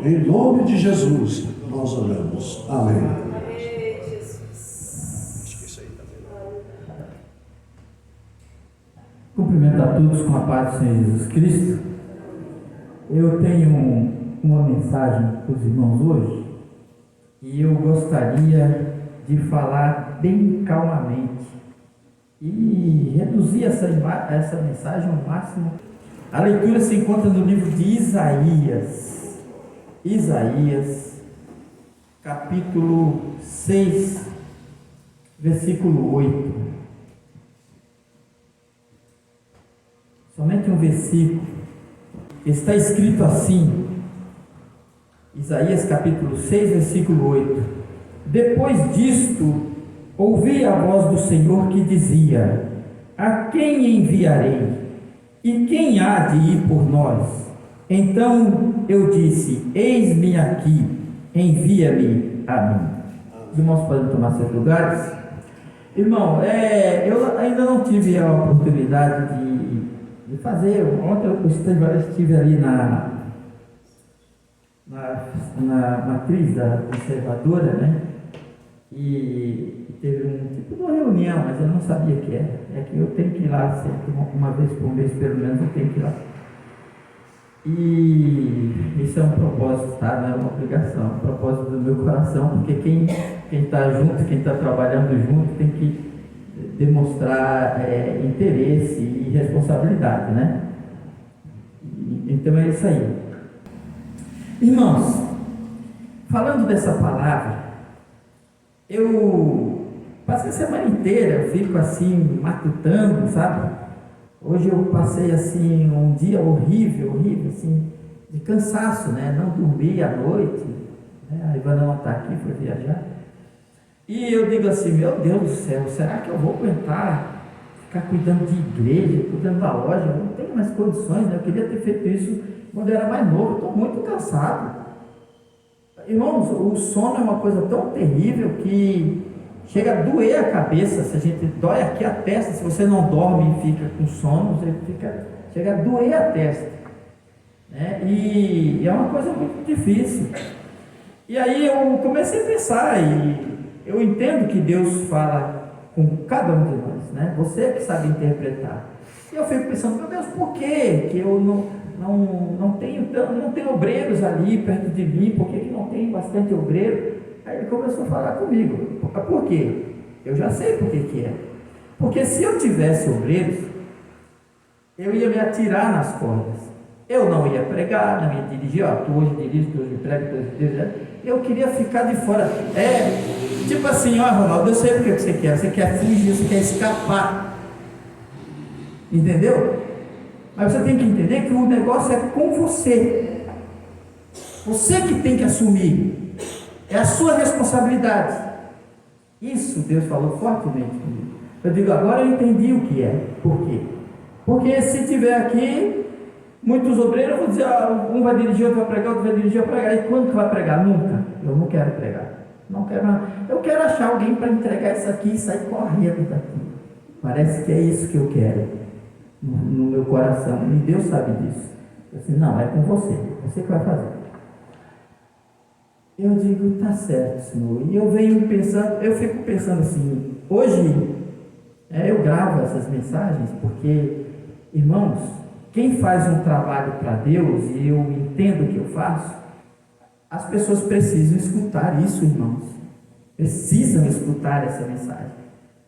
Em nome de Jesus, nós oramos. Amém. Cumprimento a todos com a paz do Senhor Jesus Cristo. Eu tenho uma mensagem para os irmãos hoje e eu gostaria de falar bem calmamente e reduzir essa mensagem ao máximo. A leitura se encontra no livro de Isaías, capítulo 6, versículo 8. Somente um versículo. Está escrito assim, Isaías capítulo 6, versículo 8. Depois disto, ouvi a voz do Senhor que dizia: a quem enviarei? E quem há de ir por nós? Então eu disse: eis-me aqui, envia-me a mim. Os irmãos podem tomar seus lugares? Irmão, eu ainda não tive a oportunidade de fazer. Ontem eu estive ali na matriz da conservadora, né? E teve um tipo de uma reunião, mas eu não sabia o que era. É que eu tenho que ir lá sempre, uma vez por mês pelo menos eu tenho que ir lá. E isso é um propósito, tá? Não é uma obrigação, é um propósito do meu coração, porque quem está junto, quem está trabalhando junto, tem que demonstrar interesse e responsabilidade, né? Então é isso aí. Irmãos, falando dessa palavra, eu passei a semana inteira, eu fico assim, matutando, sabe? Hoje eu passei assim, um dia horrível, assim, de cansaço, né? Não dormi à noite, né? A Ivana não está aqui, foi viajar. E eu digo assim: meu Deus do céu, será que eu vou aguentar ficar cuidando de igreja, cuidando da loja? Eu não tenho mais condições, né? Eu queria ter feito isso quando eu era mais novo, estou muito cansado. Irmãos, o sono é uma coisa tão terrível que chega a doer a cabeça. Se a gente dói aqui a testa, se você não dorme e fica com sono, chega a doer a testa, né? E é uma coisa muito difícil. E aí eu comecei a pensar, e eu entendo que Deus fala com cada um de nós, né? Você que sabe interpretar. E eu fico pensando: meu Deus, por que eu não tenho obreiros ali perto de mim? Por que não tem bastante obreiro? Aí ele começou a falar comigo. Por quê? Eu já sei por que é. Porque se eu tivesse obreiros, eu ia me atirar nas cordas. Eu não ia pregar, não ia dirigir. Tu hoje dirige, tu hoje prega, tu hoje dirige. Eu queria ficar de fora. Tipo assim: Ronaldo, eu sei o que você quer. Você quer fugir, você quer escapar. Entendeu? Mas você tem que entender que o negócio é com você. Você que tem que assumir. É a sua responsabilidade. Isso Deus falou fortemente comigo. Eu digo: agora eu entendi o que é. Por quê? Porque se tiver aqui muitos obreiros, eu vou dizer: um vai dirigir, outro vai pregar, outro vai dirigir, outro vai pregar. E quando que vai pregar? Nunca. Eu não quero pregar. Não quero nada. Eu quero achar alguém para entregar isso aqui e sair correndo daqui. Parece que é isso que eu quero no meu coração. E Deus sabe disso. Eu disse: não, é com você. Você que vai fazer. Eu digo: tá certo, Senhor. E eu fico pensando assim, hoje eu gravo essas mensagens porque, irmãos, quem faz um trabalho para Deus, e eu entendo o que eu faço, as pessoas precisam escutar isso, irmãos. Precisam escutar essa mensagem.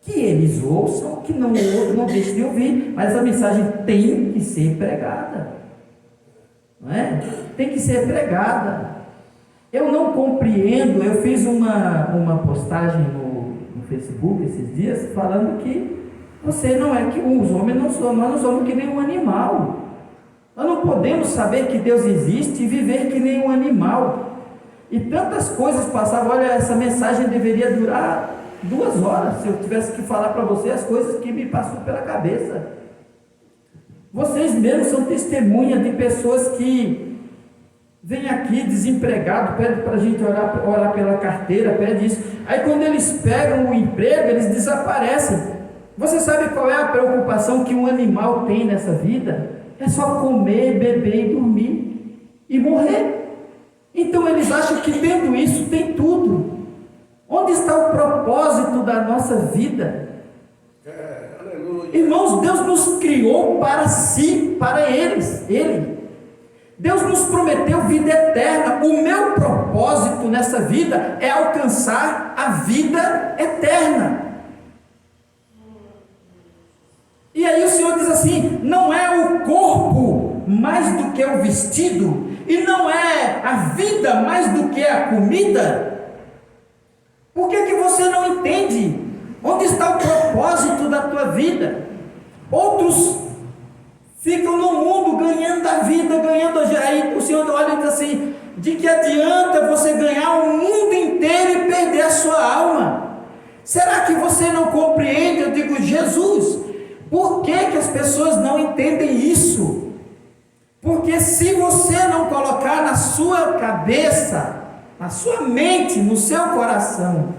Que eles ouçam, que não deixem de ouvir, mas a mensagem tem que ser pregada. Não é? Tem que ser pregada. Eu não compreendo. Eu fiz uma postagem no Facebook esses dias falando que você não é que os homens não somos, nós não somos que nem um animal. Nós não podemos saber que Deus existe e viver que nem um animal. E tantas coisas passavam. Olha, essa mensagem deveria durar 2 horas se eu tivesse que falar para você as coisas que me passou pela cabeça. Vocês mesmos são testemunha de pessoas que vêm aqui desempregado, pede para a gente orar pela carteira, pede isso. Aí quando eles pegam o emprego, eles desaparecem. Você sabe qual é a preocupação que um animal tem nessa vida? É só comer, beber e dormir e morrer. Então eles acham que tendo isso tem tudo. Onde está o propósito da nossa vida? Irmãos, Deus nos criou para si, para Ele. Deus nos prometeu vida eterna. O meu propósito nessa vida é alcançar a vida eterna. E aí o Senhor diz assim: não é o corpo mais do que o vestido, e não é a vida mais do que a comida? Por que você não entende onde está o propósito da tua vida? Outros ficam no mundo ganhando a vida, aí o Senhor olha e diz assim: de que adianta você ganhar o mundo inteiro e perder a sua alma? Será que você não compreende? Eu digo: Jesus, por que as pessoas não entendem isso? Porque se você não colocar na sua cabeça, na sua mente, no seu coração,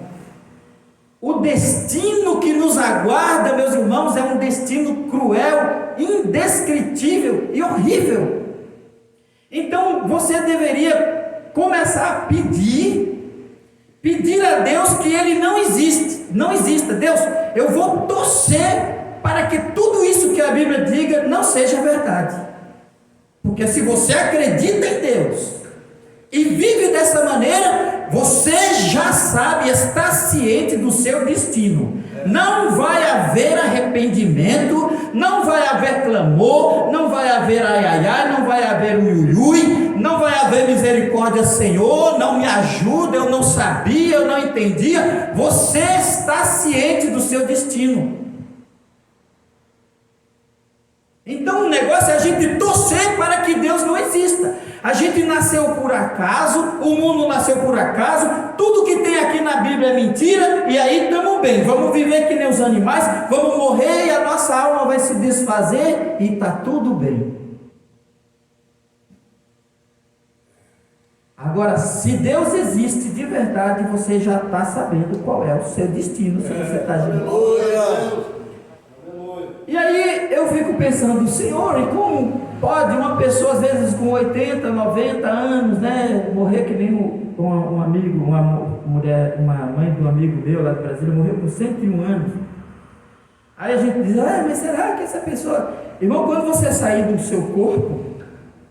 o destino que nos aguarda, meus irmãos, é um destino cruel, indescritível e horrível. Então você deveria começar a pedir a Deus que Ele não exista. Deus, eu vou torcer para que tudo isso que a Bíblia diga não seja verdade. Porque se você acredita em Deus e vive dessa maneira, você já sabe, está ciente do seu destino. Não vai haver arrependimento, não vai haver clamor, não vai haver ai ai ai, não vai haver ui, não vai haver misericórdia, Senhor, não me ajuda, eu não sabia, eu não entendia. Você está ciente do seu destino. Então o negócio é a gente torcer para que Deus não exista. A gente nasceu por acaso, o mundo nasceu por acaso, tudo que tem aqui na Bíblia é mentira, e aí estamos bem, vamos viver que nem os animais, vamos morrer e a nossa alma vai se desfazer e está tudo bem. Agora, se Deus existe de verdade, você já está sabendo qual é o seu destino, se você está agindo. E aí eu fico pensando: Senhor, e como pode uma pessoa às vezes com 80, 90 anos, né, morrer que nem um amigo, uma mãe de um amigo meu lá do Brasil, morreu com 101 anos. Aí a gente diz: mas será que essa pessoa... Irmão, quando você sair do seu corpo,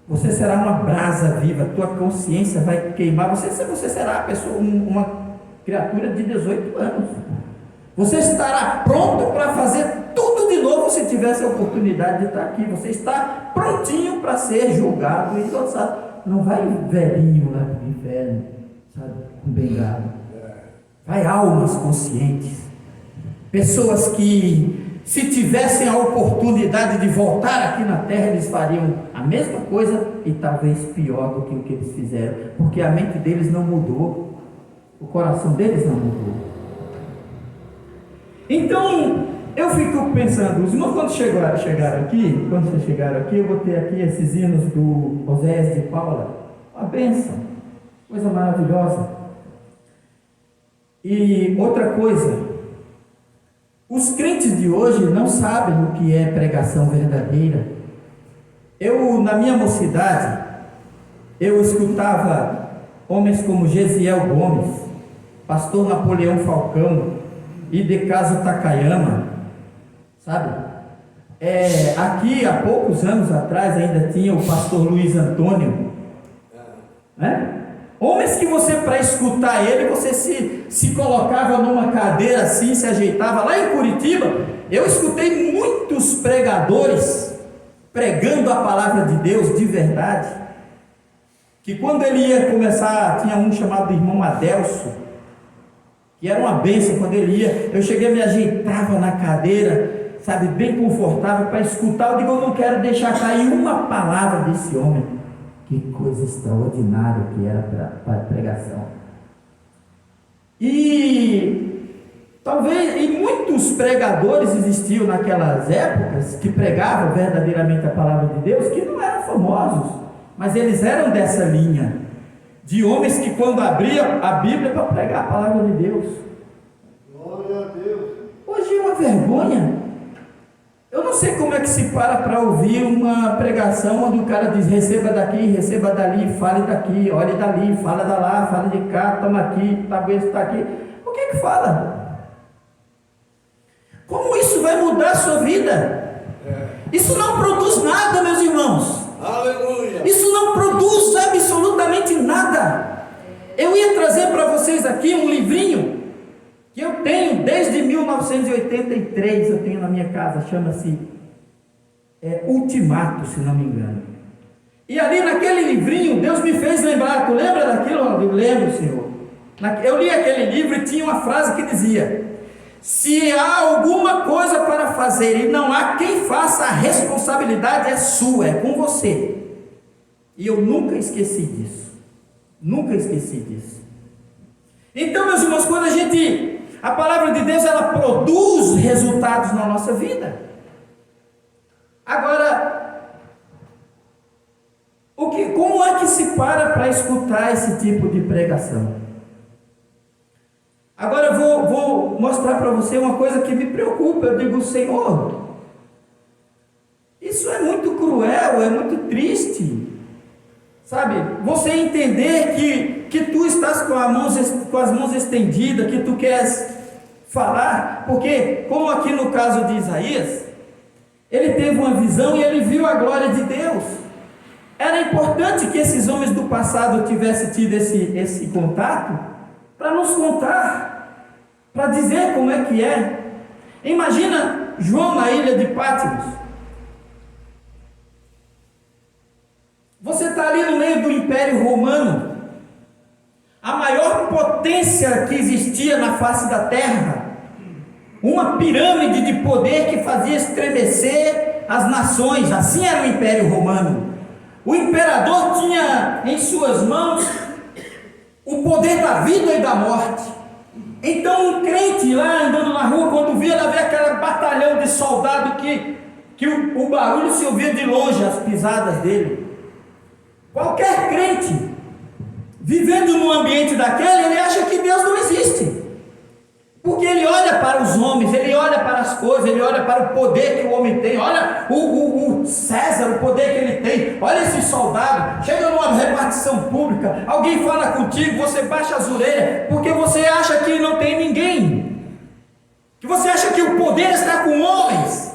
você será uma brasa viva, a tua consciência vai queimar, você será uma criatura de 18 anos. Você estará pronto para fazer tudo de novo se tivesse a oportunidade de estar aqui. Você está prontinho para ser julgado e lançado. Não vai velhinho lá para o inferno, sabe, com bengala. Vai almas conscientes. Pessoas que, se tivessem a oportunidade de voltar aqui na terra, eles fariam a mesma coisa e talvez pior do que o que eles fizeram. Porque a mente deles não mudou. O coração deles não mudou. Então, eu fico pensando, os irmãos quando chegaram aqui, eu botei aqui esses hinos do Oséias de Paula, uma bênção, coisa maravilhosa. E outra coisa, os crentes de hoje não sabem o que é pregação verdadeira. Na minha mocidade, eu escutava homens como Gesiel Gomes, pastor Napoleão Falcão, e de Caso Takayama, sabe? Aqui há poucos anos atrás ainda tinha o pastor Luiz Antônio, né? Homens que você, para escutar ele, você se colocava numa cadeira assim, se ajeitava. Lá em Curitiba, eu escutei muitos pregadores pregando a palavra de Deus de verdade, que quando ele ia começar, tinha um chamado irmão Adelso, que era uma bênção. Quando ele ia, eu cheguei, me ajeitava na cadeira, sabe, bem confortável para escutar. Eu digo: eu não quero deixar cair uma palavra desse homem. Que coisa extraordinária que era para a pregação. E muitos pregadores existiam naquelas épocas que pregavam verdadeiramente a palavra de Deus, que não eram famosos, mas eles eram dessa linha de homens que, quando abriam a Bíblia para pregar a palavra de Deus, glória a Deus. Hoje é uma vergonha. Eu não sei como é que se para ouvir uma pregação onde o cara diz: receba daqui, receba dali, fale daqui, olhe dali, fala da lá, fala de cá, toma aqui, talvez está aqui. O que é que fala? Como isso vai mudar a sua vida? Isso não produz nada, meus irmãos. Aleluia. Isso não produz absolutamente nada. Eu ia trazer para vocês aqui um livrinho que eu tenho desde 1983, eu tenho na minha casa, chama-se Ultimato, se não me engano. E ali naquele livrinho, Deus me fez lembrar. Tu lembra daquilo? Eu lembro, Senhor. Eu li aquele livro e tinha uma frase que dizia: se há alguma coisa para fazer e não há quem faça, a responsabilidade é sua, é com você. E eu nunca esqueci disso. Nunca esqueci disso. Então, meus irmãos, quando a palavra de Deus, ela produz resultados na nossa vida. Agora, como é que se para escutar esse tipo de pregação? Agora eu vou mostrar para você uma coisa que me preocupa. Eu digo: Senhor, isso é muito cruel, é muito triste. Sabe, você entender que tu estás com as mãos estendidas, que tu queres falar, porque, como aqui no caso de Isaías, ele teve uma visão e ele viu a glória de Deus. Era importante que esses homens do passado tivessem tido esse contato, para nos contar, para dizer como é que é. Imagina João na ilha de Patmos. Você está ali no meio do Império Romano, a maior potência que existia na face da terra, uma pirâmide de poder que fazia estremecer as nações. Assim era o Império Romano. O imperador tinha em suas mãos o poder da vida e da morte. Então um crente lá andando na rua, quando via, ela vê aquele batalhão de soldado que o barulho se ouvia de longe, as pisadas dele. Qualquer crente, vivendo num ambiente daquele, ele acha que Deus não existe, porque ele olha para os homens, ele olha para as coisas, ele olha para o poder que o homem tem. Olha o César, o poder que ele tem. Olha esse soldado, chega numa repartição pública, alguém fala contigo, você baixa as orelhas, porque você acha que não tem ninguém, que você acha que o poder está com homens.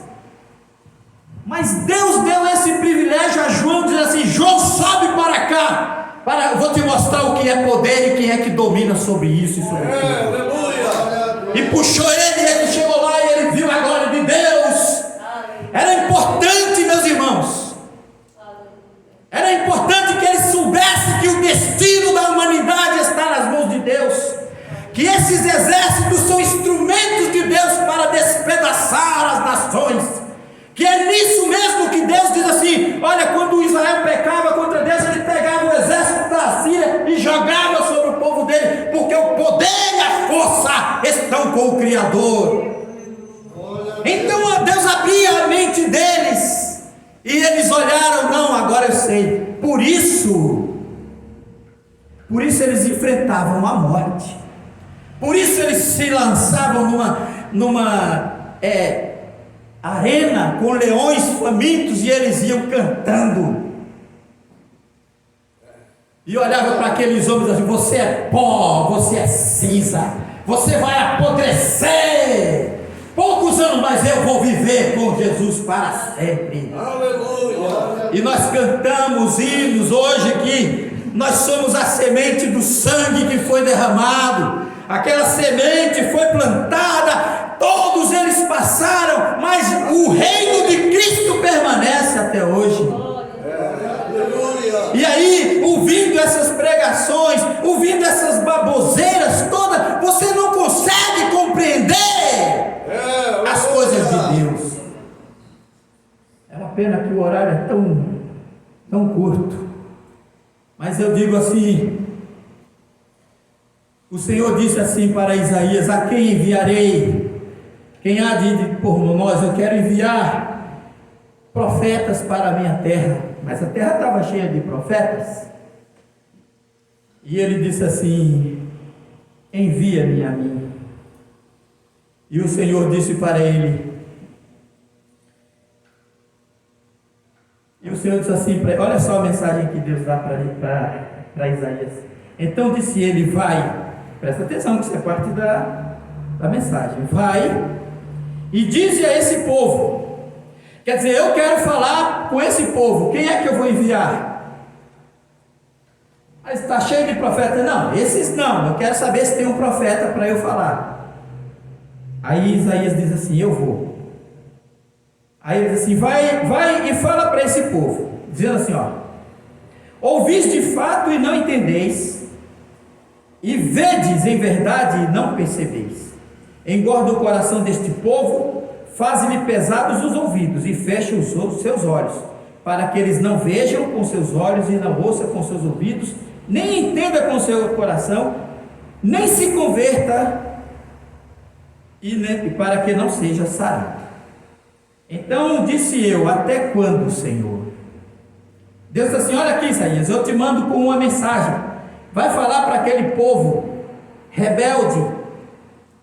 Mas Deus deu esse privilégio a João, dizendo assim: João, sobe para cá, eu vou te mostrar o que é poder e quem é que domina sobre isso e sobre aquilo. Aleluia. E puxou ele chegou lá e ele viu a glória de Deus. Era importante, meus irmãos, era importante que ele soubesse que o destino da humanidade está nas mãos de Deus, que esses exércitos são instrumentos de Deus para despedaçar as nações. Que é nisso mesmo que Deus diz assim: olha, quando Israel pecava contra Deus, ele pegava o exército da Síria e jogava sobre o povo dele, porque o poder e a força estão com o Criador. Então Deus abria a mente deles, e eles olharam: não, agora eu sei. Por isso eles enfrentavam a morte, por isso eles se lançavam numa arena com leões famintos, e eles iam cantando, e olhava para aqueles homens assim: você é pó, você é cinza, você vai apodrecer, poucos anos, mas eu vou viver com Jesus para sempre. Aleluia. E nós cantamos hinos hoje que nós somos a semente do sangue que foi derramado. Aquela semente foi plantada, todos eles passaram, mas o reino de Cristo permanece até hoje. E aí, ouvindo essas pregações, ouvindo essas baboseiras todas, você não consegue compreender as coisas de Deus. É uma pena que o horário é tão curto, mas eu digo assim: o Senhor disse assim para Isaías: a quem enviarei? Quem há de ir por nós? Eu quero enviar profetas para a minha terra. Mas a terra estava cheia de profetas. E ele disse assim: envia-me a mim. E o Senhor disse para ele: E o Senhor disse assim para ele, olha só a mensagem que Deus dá para Isaías. Então disse ele, vai, presta atenção que isso é parte da mensagem, vai e dize a esse povo, quer dizer, eu quero falar com esse povo, quem é que eu vou enviar? Mas está cheio de profetas, não, esses não, eu quero saber se tem um profeta para eu falar. Aí Isaías diz assim, eu vou. Aí ele diz assim, vai e fala para esse povo, dizendo assim, ó, ouvis de fato e não entendeis, e vedes em verdade e não percebeis. Engorda o coração deste povo, faz-lhe pesados os ouvidos e fecha os seus olhos, para que eles não vejam com seus olhos e não ouçam com seus ouvidos, nem entenda com seu coração, nem se converta, e para que não seja sarado. Então disse eu, até quando, Senhor? Deus disse assim, olha aqui, Isaías, eu te mando com uma mensagem, vai falar para aquele povo rebelde,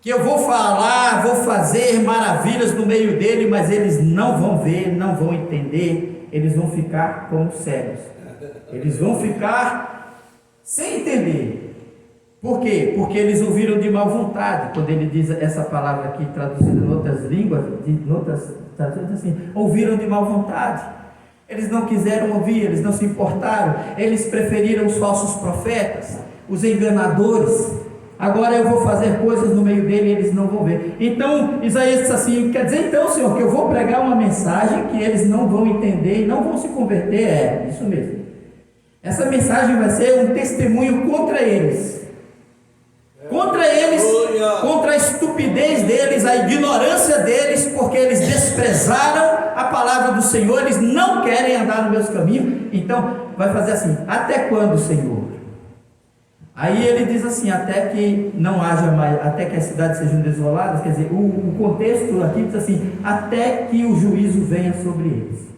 que eu vou falar, vou fazer maravilhas no meio dele, mas eles não vão ver, não vão entender, eles vão ficar como cegos, eles vão ficar sem entender. Por quê? Porque eles ouviram de má vontade. Quando ele diz essa palavra aqui traduzida em outras línguas, traduzidas assim, ouviram de má vontade, eles não quiseram ouvir, eles não se importaram, eles preferiram os falsos profetas, os enganadores. Agora eu vou fazer coisas no meio dele e eles não vão ver. Então Isaías disse assim, quer dizer então, Senhor, que eu vou pregar uma mensagem que eles não vão entender e não vão se converter? É, isso mesmo. Essa mensagem vai ser um testemunho contra eles, contra a estupidez deles, a ignorância deles, porque eles desprezaram a palavra do Senhor, eles não querem andar nos meus caminhos. Então vai fazer assim, até quando, Senhor? Aí ele diz assim, até que não haja mais, até que as cidades sejam desoladas. Quer dizer, o contexto aqui diz assim, até que o juízo venha sobre eles.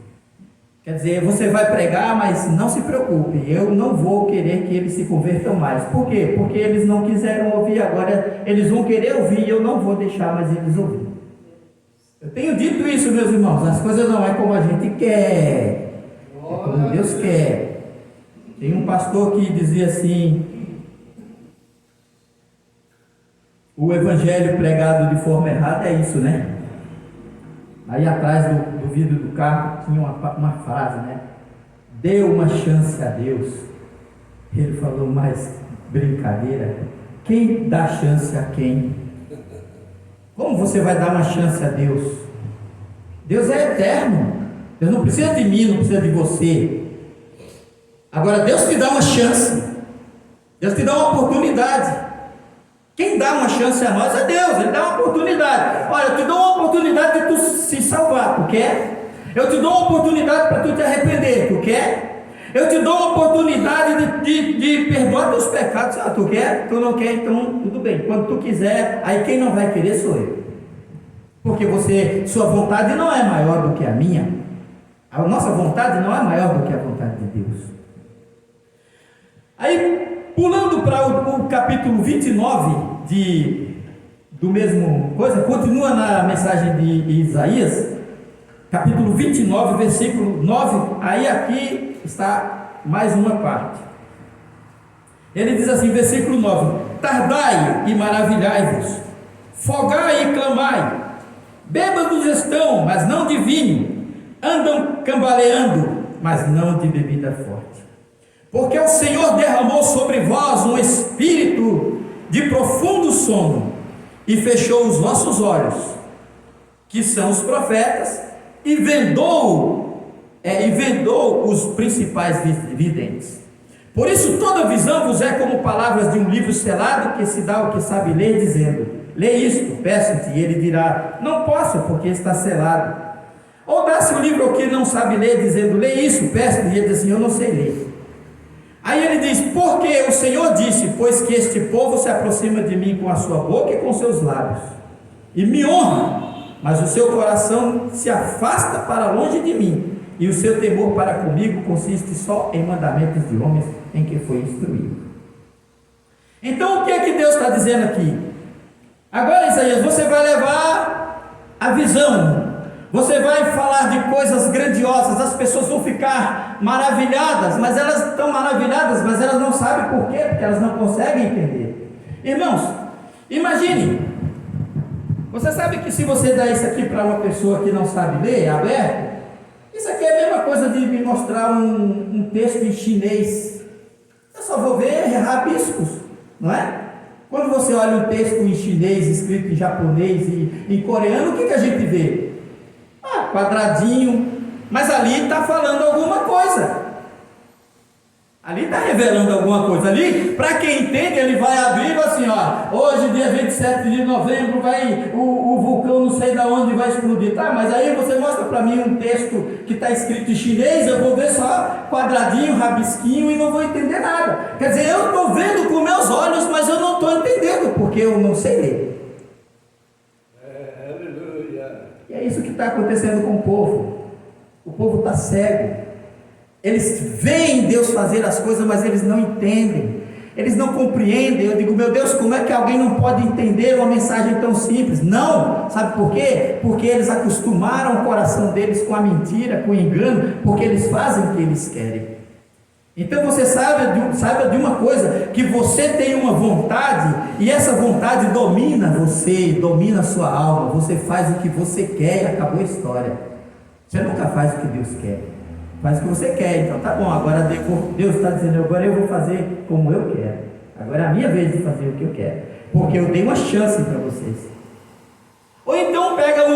Quer dizer, você vai pregar, mas não se preocupe, eu não vou querer que eles se convertam mais. Por quê? Porque eles não quiseram ouvir, agora eles vão querer ouvir e eu não vou deixar mais eles ouvir. Eu tenho dito isso, meus irmãos, as coisas não é como a gente quer, é como Deus quer. Tem um pastor que dizia assim, o evangelho pregado de forma errada é isso, né? Aí atrás do vidro do carro tinha uma frase, né? Dê uma chance a Deus. Ele falou, mas brincadeira, quem dá chance a quem? Como você vai dar uma chance a Deus? Deus é eterno, Deus não precisa de mim, não precisa de você. Agora Deus te dá uma chance, Deus te dá uma oportunidade. Quem dá uma chance a nós é Deus, Ele dá uma oportunidade. Olha, eu te dou uma oportunidade de tu se salvar, tu quer? Eu te dou uma oportunidade para tu te arrepender, tu quer? Eu te dou uma oportunidade de perdoar teus pecados, tu quer? Tu não quer, então tudo bem, quando tu quiser, aí quem não vai querer sou eu. Porque sua vontade não é maior do que a minha, a nossa vontade não é maior do que a vontade de Deus. Aí, pulando para o capítulo 29 do mesmo coisa, continua na mensagem de Isaías, capítulo 29, versículo 9, aí aqui está mais uma parte. Ele diz assim, versículo 9: tardai e maravilhai-vos, fogai e clamai, bêbados estão, mas não de vinho, andam cambaleando, mas não de bebida forte. Porque o Senhor derramou sobre vós um espírito de profundo sono, e fechou os vossos olhos, que são os profetas, e vendou os principais videntes. Por isso toda visão vos é como palavras de um livro selado, que se dá ao que sabe ler, dizendo: lê isto, peço-te, e ele dirá: não posso, porque está selado. Ou dá-se o livro ao que não sabe ler, dizendo: lê isso, peço-te, e ele diz assim: eu não sei ler. Aí ele diz: porque o Senhor disse, pois que este povo se aproxima de mim com a sua boca e com seus lábios, e me honra, mas o seu coração se afasta para longe de mim, e o seu temor para comigo consiste só em mandamentos de homens em que foi instruído. Então o que é que Deus está dizendo aqui? Agora, Isaías, você vai levar a visão, você vai falar de coisas grandiosas, as pessoas vão ficar ficar maravilhadas, mas elas estão maravilhadas, mas elas não sabem por quê, porque elas não conseguem entender. Irmãos, imagine, você sabe que se você der isso aqui para uma pessoa que não sabe ler, aberto, isso aqui é a mesma coisa de me mostrar um texto em chinês. Eu só vou ver rabiscos, não é? Quando você olha um texto em chinês, escrito em japonês e em coreano, o que a gente vê? Quadradinho, mas ali está falando alguma coisa. Ali está revelando alguma coisa. Ali, para quem entende, ele vai abrir assim, ó. Hoje, dia 27 de novembro, o vulcão não sei de onde vai explodir. Tá, mas aí você mostra para mim um texto que está escrito em chinês, eu vou ver só quadradinho, rabisquinho e não vou entender nada. Quer dizer, eu estou vendo com meus olhos, mas eu não estou entendendo, porque eu não sei ler. Aleluia. E é isso que está acontecendo com o povo. O povo está cego. Eles veem Deus fazer as coisas, mas eles não entendem, eles não compreendem. Eu digo, meu Deus, como é que alguém não pode entender uma mensagem tão simples? Não, sabe por quê? Porque eles acostumaram o coração deles com a mentira, com o engano, porque eles fazem o que eles querem. Então você saiba de uma coisa, que você tem uma vontade, e essa vontade domina você, domina a sua alma. Você faz o que você quer e acabou a história. Você nunca faz o que Deus quer. Faz o que você quer, então tá bom, agora Deus está dizendo, agora eu vou fazer como eu quero, agora é a minha vez de fazer o que eu quero, porque eu dei uma chance para vocês. Ou então pega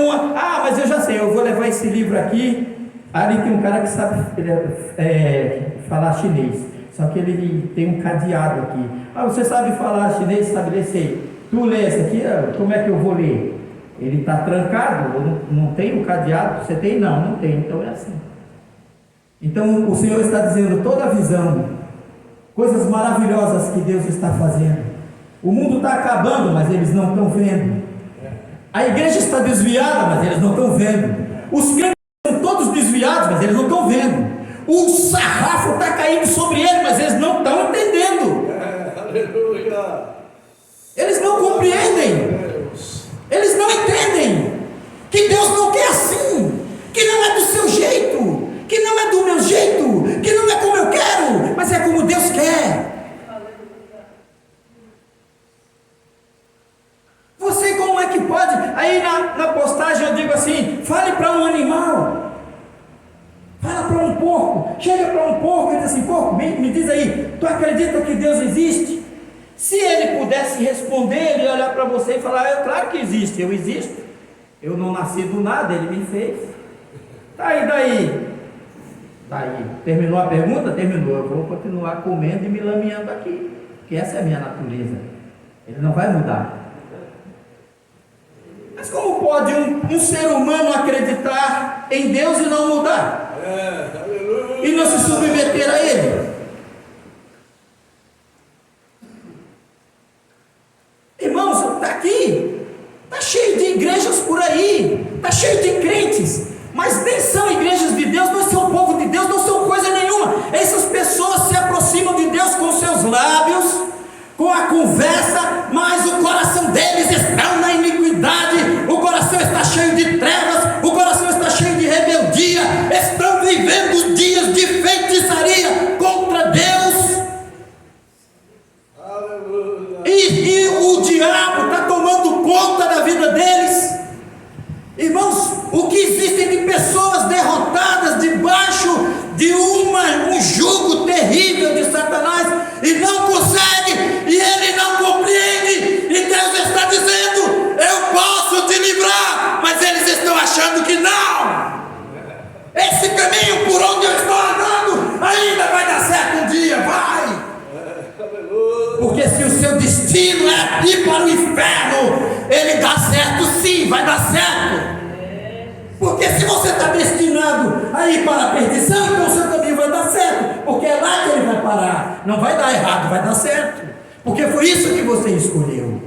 mas eu já sei, eu vou levar esse livro aqui, ali tem um cara que sabe falar chinês, só que ele tem um cadeado aqui. Você sabe falar chinês, sabe ler, sei. Tu lê esse aqui, como é que eu vou ler? Ele está trancado, não tem o cadeado, você tem? Não tem, então é assim. Então o Senhor está dizendo toda a visão, coisas maravilhosas que Deus está fazendo. O mundo está acabando, mas eles não estão vendo. A igreja está desviada, mas eles não estão vendo. Os crentes estão todos desviados, mas eles não estão vendo. O sarrafo está caindo sobre eles, mas eles não estão entendendo. Aleluia. Eles não compreendem. Eles não entendem que Deus não quer assim, que não é do seu jeito, que não é do meu jeito, que não é como eu quero, mas é como Deus quer. Você como é que pode? Aí na postagem eu digo assim, fale para um animal, fala para um porco, chega para um porco e diz assim, porco, me diz aí, tu acredita que Deus existe? Se ele pudesse responder, ele ia olhar para você e falar, claro que existe, eu existo, eu não nasci do nada, ele me fez. Tá aí, daí, terminou a pergunta? Terminou, eu vou continuar comendo e me lameando aqui, porque essa é a minha natureza, ele não vai mudar. Mas como pode um ser humano acreditar em Deus e não mudar? E não se submeter a Ele? Irmãos, está aqui, está cheio de igrejas por aí, está cheio de crentes, mas nem são igrejas de Deus, não são povo de Deus, não são coisa nenhuma. Essas pessoas se aproximam de Deus com seus lábios, com a conversa, mas o coração deles está na iniquidade, o coração está cheio de trevas, o coração está cheio de rebeldia, estão vivendo dias de feitiçaria contra Deus. Aleluia. E o diabo está tomando conta da vida deles. Irmãos, o que existem de pessoas derrotadas debaixo de um jugo terrível de Satanás, e não consegue, e ele não compreende, e Deus está dizendo, eu posso te livrar, mas eles estão achando que não. Esse caminho por onde eu estou andando ainda vai dar certo um dia, vai. Porque se o seu destino é ir para o inferno, ele dá certo sim, vai dar certo. Porque se você está destinado a ir para a perdição, então o seu caminho vai dar certo, porque é lá que ele vai parar. Não vai dar errado, vai dar certo, porque foi isso que você escolheu.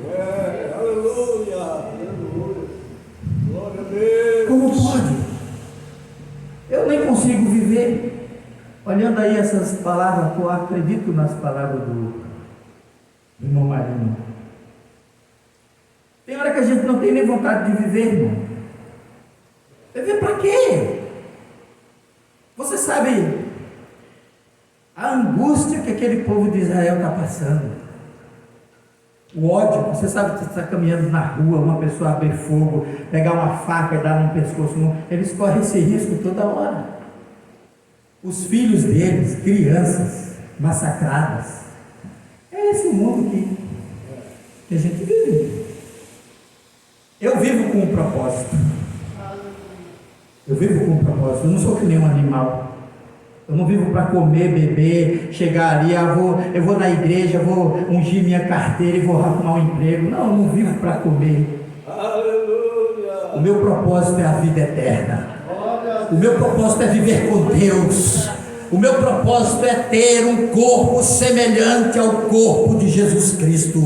Aleluia. Aleluia. Glória a Deus. Como pode? Eu nem consigo viver olhando aí essas palavras, eu acredito nas palavras do irmão Marinho. Tem hora que a gente não tem nem vontade de viver, irmão. Viver para quê? Você sabe a angústia que aquele povo de Israel está passando, o ódio. Você sabe que você está caminhando na rua, uma pessoa abrir fogo, pegar uma faca e dar no pescoço, eles correm esse risco toda hora. Os filhos deles, crianças massacradas. É esse o mundo que a gente vive. Eu vivo com um propósito. Eu vivo com um propósito. Eu não sou que nem um animal. Eu não vivo para comer, beber, chegar ali, eu vou na igreja, vou ungir minha carteira e vou arrumar um emprego. Não, eu não vivo para comer. Aleluia. O meu propósito é a vida eterna. O meu propósito é viver com Deus. O meu propósito é ter um corpo semelhante ao corpo de Jesus Cristo.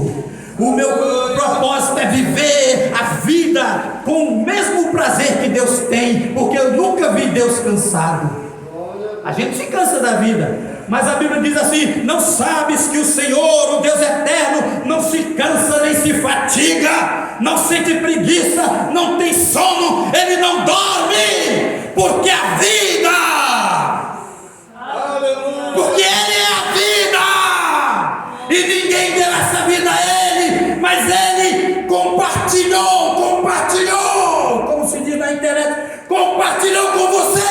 O meu propósito é viver a vida com o mesmo prazer que Deus tem, porque eu nunca vi Deus cansado. A gente se cansa da vida, mas a Bíblia diz assim: não sabes que o Senhor, o Deus eterno, não se cansa nem se fatiga, não sente preguiça, não tem sono, Ele não dorme, porque a vida, porque Ele é a vida, e ninguém deu essa vida a Ele, mas Ele compartilhou, como se diz na internet, compartilhou com você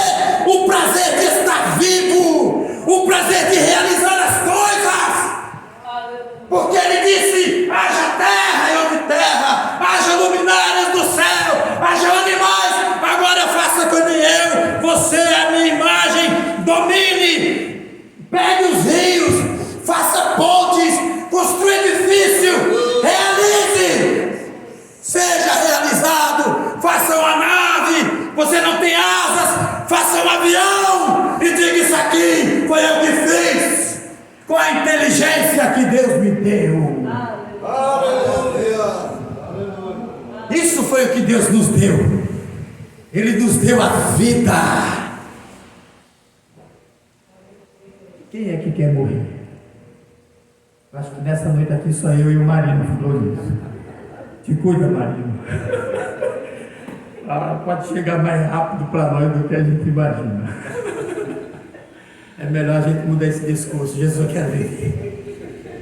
o prazer de estar vivo, o prazer de realizar as coisas, porque Ele disse: haja terra e houve terra, haja luminárias do céu, haja animais, agora faça como eu, você é a minha imagem, domine, pegue os rios, faça pontes, construa edifício, realize, seja realizado, faça uma nave, você não tem asas, faça um avião e diga: isso aqui foi eu que fiz, com a inteligência que Deus me deu. Aleluia. Isso foi o que Deus nos deu. Ele nos deu a vida. Quem é que quer morrer? Eu acho que nessa noite aqui só eu e o Marino falou isso. Te cuida, Marino. Pode chegar mais rápido para nós do que a gente imagina. É melhor a gente mudar esse discurso. Jesus, eu quero viver.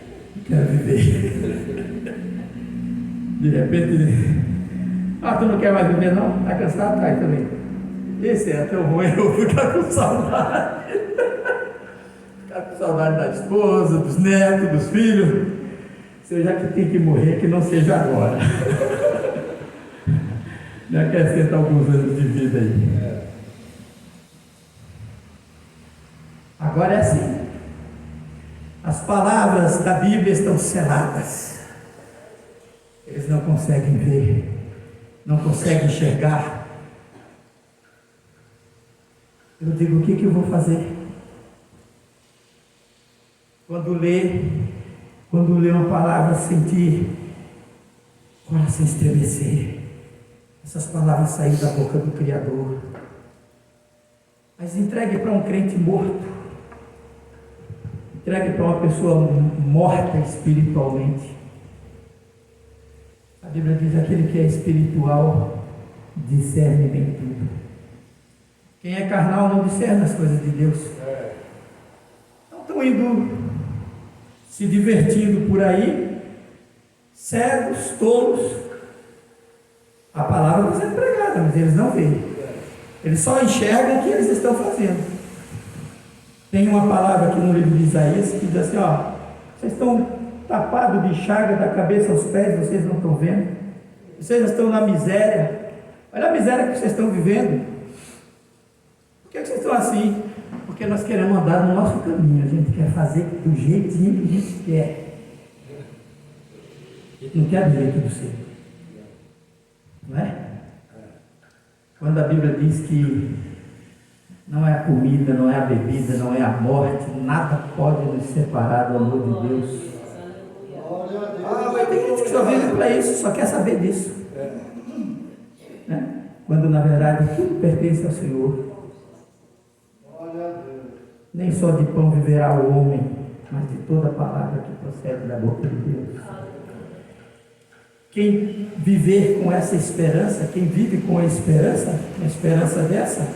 Quero viver. De repente, tu não quer mais viver não? Está cansado? Tá aí também. Esse é tão ruim, eu vou ficar com saudade. Ficar com saudade da esposa, dos netos, dos filhos. Já que tem que morrer, que não seja agora. Já acrescenta alguns anos de vida aí. Agora é assim: as palavras da Bíblia estão seladas. Eles não conseguem ver, não conseguem enxergar. Eu digo: o que eu vou fazer? Quando ler uma palavra, sentir o coração estremecer, essas palavras saírem da boca do Criador, mas entregue para um crente morto, entregue para uma pessoa morta espiritualmente. A Bíblia diz: aquele que é espiritual discerne bem tudo. Quem é carnal não discerne as coisas de Deus. Não estão indo se divertindo por aí, cegos, tolos. A palavra está sendo pregada, mas eles não veem. Eles só enxergam o que eles estão fazendo. Tem uma palavra aqui no livro de Isaías que diz assim: vocês estão tapados de chaga da cabeça aos pés, vocês não estão vendo. Vocês estão na miséria. Olha a miséria que vocês estão vivendo. Por que vocês estão assim? Porque nós queremos andar no nosso caminho. A gente quer fazer do jeitinho que a gente quer. A gente não quer do jeito do Senhor. Não é? Quando a Bíblia diz que não é a comida, não é a bebida, não é a morte, nada pode nos separar do amor de Deus. Mas tem gente que só vive para isso, só quer saber disso. Né? Quando na verdade tudo pertence ao Senhor. Nem só de pão viverá o homem, mas de toda palavra que procede da boca de Deus. Quem viver com essa esperança, quem vive com a esperança dessa,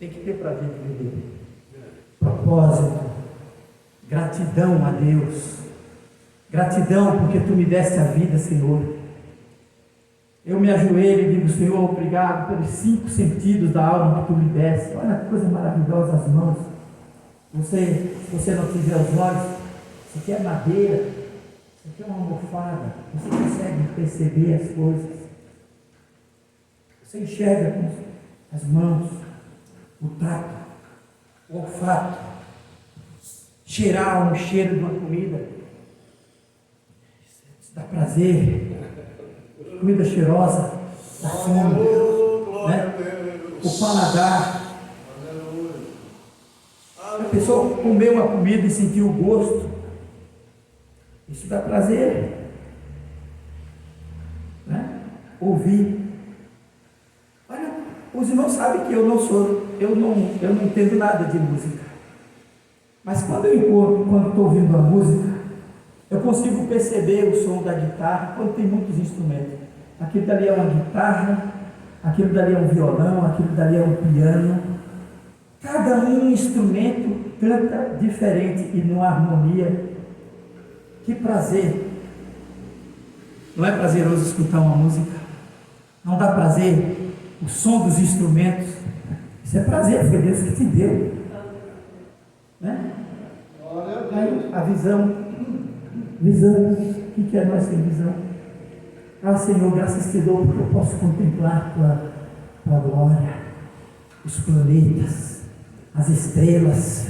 Tem que ter prazer de viver. Propósito. Gratidão a Deus. Gratidão porque tu me deste a vida, Senhor. Eu me ajoelho e digo, Senhor, obrigado pelos 5 sentidos da alma que tu me deste. Olha que coisa maravilhosa as mãos. Se você não tiver os olhos, isso aqui é madeira, isso aqui é uma almofada. Você consegue perceber as coisas. Você enxerga com as mãos, o tato, o olfato, cheirar um cheiro de uma comida. Isso dá prazer. Comida cheirosa, dá fome, né? O paladar. A pessoa comer uma comida e sentir o gosto, isso dá prazer, né? Ouvir. Olha, os irmãos sabem que eu não entendo nada de música, mas quando estou ouvindo a música, eu consigo perceber o som da guitarra quando tem muitos instrumentos. Aquilo dali é uma guitarra, aquilo dali é um violão, aquilo dali é um piano. Cada um instrumento canta diferente e numa harmonia. Que prazer! Não é prazeroso escutar uma música? Não dá prazer o som dos instrumentos? Isso é prazer, foi Deus que te deu. Né? Aí, a visão. O que é nós sem visão? Ah, Senhor, graças te dou porque eu posso contemplar tua glória, os planetas, as estrelas.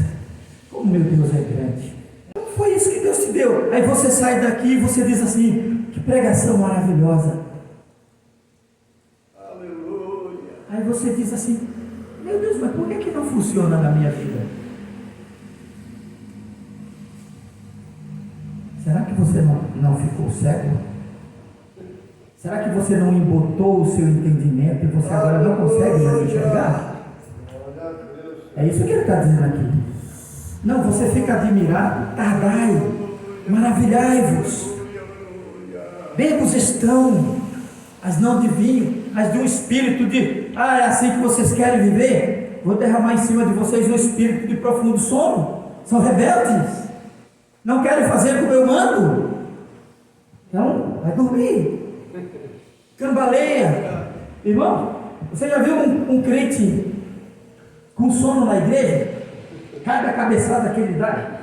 Como meu Deus é grande. Não foi isso que Deus te deu. Aí você sai daqui e você diz assim, que pregação maravilhosa. Aleluia. Aí você diz assim, meu Deus, mas por que não funciona na minha vida? Será que você não ficou cego? Será que você não embotou o seu entendimento e você agora não consegue mais enxergar? É isso que ele está dizendo aqui. Não, você fica admirado, tardai, maravilhai-vos. Bebos estão, as não de vinho, as de um espírito de, é assim que vocês querem viver? Vou derramar em cima de vocês um espírito de profundo sono. São rebeldes. Não querem fazer como eu mando? Então, vai dormir. Cambaleia. Irmão, você já viu um crente com sono na igreja? Cada cabeçada que ele dá.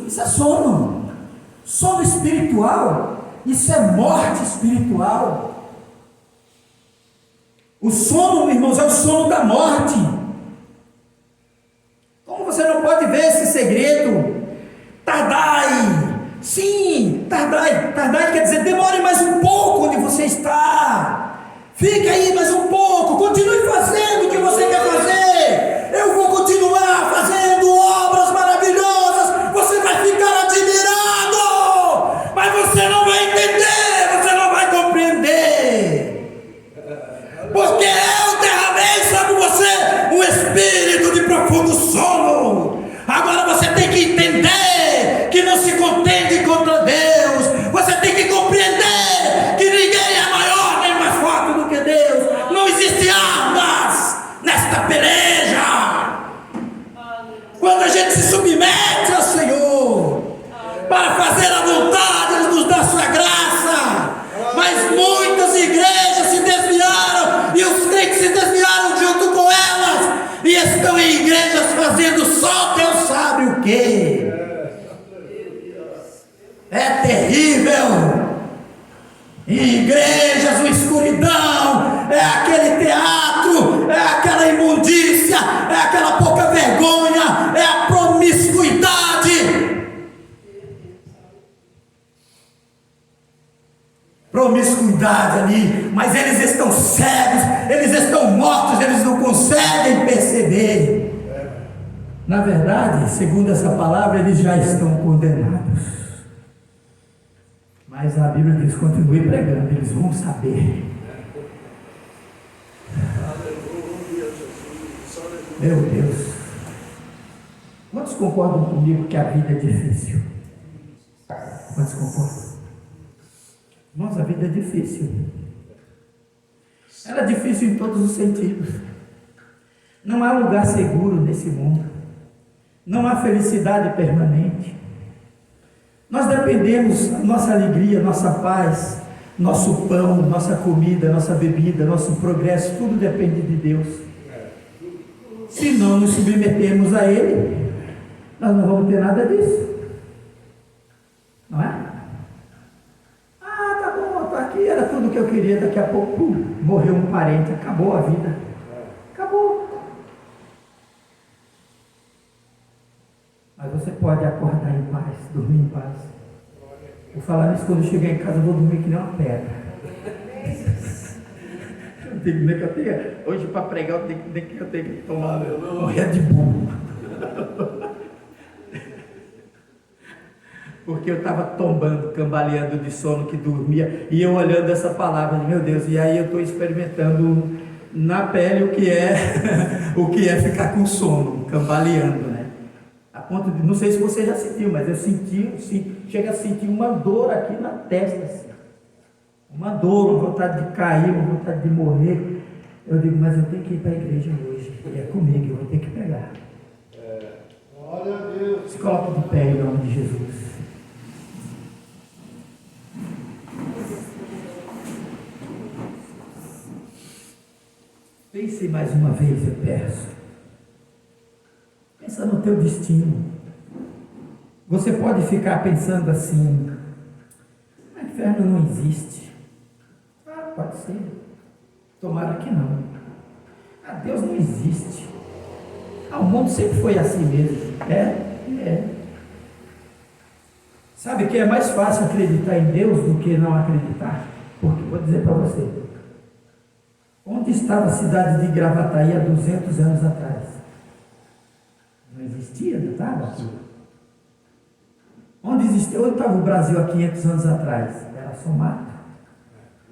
Isso é sono. Sono espiritual. Isso é morte espiritual. O sono, irmãos, é o sono da morte. Como você não pode ver esse segredo? Tardai. Sim, tardai. Tardai quer dizer, demore mais um pouco onde você está. Fique aí mais um pouco. Continue fazendo o que você quer fazer. Eu vou continuar fazendo obras maravilhosas. Você vai ficar admirado. Mas você não vai entender. Você não vai compreender. Porque eu derramei sobre você um espírito de profundo sono. Agora você tem que entender que não se contende contra Deus. Você tem que compreender que ninguém é maior nem mais forte do que Deus. Não existem armas nesta peleja. Quando a gente se submete ao Senhor para fazer a vontade, Ele nos dá a sua graça. Mas muitas igrejas se desviaram e os crentes se desviaram junto com elas e estão em igrejas fazendo só Deus sabe o que. É terrível. Em igrejas, uma escuridão, é aquele teatro, é aquela imundícia, é aquela pouca vergonha, é a promiscuidade. Promiscuidade ali, mas eles estão cegos, eles estão mortos, eles não conseguem perceber. Na verdade, segundo essa palavra, eles já estão condenados. Mas a Bíblia diz, continue pregando, eles vão saber. Meu Deus. Quantos concordam comigo que a vida é difícil? Quantos concordam? Nossa, a vida é difícil. Ela é difícil em todos os sentidos. Não há lugar seguro nesse mundo. Não há felicidade permanente. Nós dependemos, nossa alegria, nossa paz, nosso pão, nossa comida, nossa bebida, nosso progresso, tudo depende de Deus. Se não nos submetermos a Ele, nós não vamos ter nada disso. Não é? Ah, tá bom, estou aqui, era tudo que eu queria, daqui a pouco, morreu um parente, acabou a vida. Acabou. Mas você pode acordar em paz, dormir em paz. Vou falar nisso quando eu chegar em casa, eu vou dormir que nem uma pedra. Eu tenho que eu tenho, hoje para pregar eu tenho que tomar um Red Bull. Porque eu estava tombando, cambaleando de sono, que dormia, e eu olhando essa palavra, meu Deus, e aí eu estou experimentando na pele o que é ficar com sono, cambaleando, né? A ponto de, não sei se você já sentiu, mas eu chega a sentir uma dor aqui na testa, assim. Uma dor, uma vontade de cair, uma vontade de morrer. Eu digo, mas eu tenho que ir para a igreja hoje, e é comigo, eu vou ter que pregar. Glória a Deus. Se coloque de pé em nome de Jesus. Pense mais uma vez, eu peço. Pensa no teu destino. Você pode ficar pensando assim, o inferno não existe. Ah, pode ser. Tomara que não. Ah, Deus não existe. Ah, o mundo sempre foi assim mesmo. É. Sabe que é mais fácil acreditar em Deus do que não acreditar? Porque, vou dizer para você, onde estava a cidade de Gravataí há 200 anos atrás? Não existia, não estava aqui. Onde estava o Brasil há 500 anos atrás? Era só mato.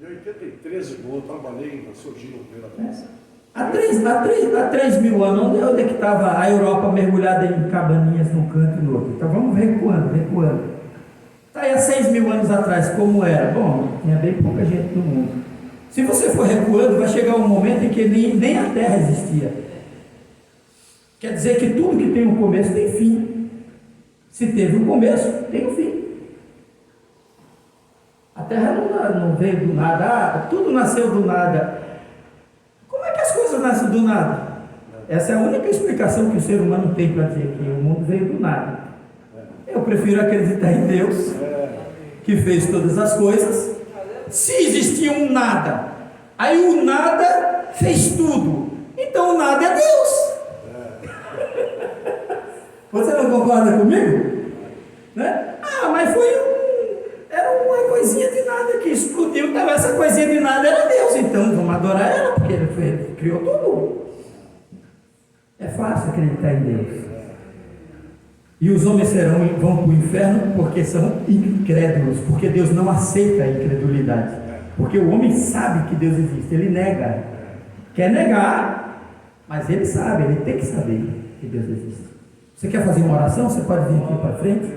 Em 83, eu trabalhei na Surgindo pela vez. Há 3 mil anos, onde é que estava a Europa mergulhada em cabaninhas num canto e no outro? Então vamos recuando. Está aí há 6 mil anos atrás, como era? Bom, tinha bem pouca gente no mundo. Se você for recuando, vai chegar um momento em que nem a Terra existia. Quer dizer que tudo que tem um começo tem fim. Se teve um começo, tem um fim. A Terra não veio do nada, tudo nasceu do nada. Como é que as coisas nascem do nada? Essa é a única explicação que o ser humano tem para dizer que o mundo veio do nada. Eu prefiro acreditar em Deus, que fez todas as coisas. Se existia um nada, aí o nada fez tudo, então o nada é Deus. Você não concorda comigo? Né? Ah, mas era uma coisinha de nada que explodiu, então essa coisinha de nada era Deus, então vamos adorar ela, porque ele criou tudo. É fácil acreditar em Deus. E os homens vão para o inferno porque são incrédulos, porque Deus não aceita a incredulidade. Porque o homem sabe que Deus existe, ele nega. Quer negar, mas ele sabe, ele tem que saber que Deus existe. Você quer fazer uma oração? Você pode vir aqui para frente.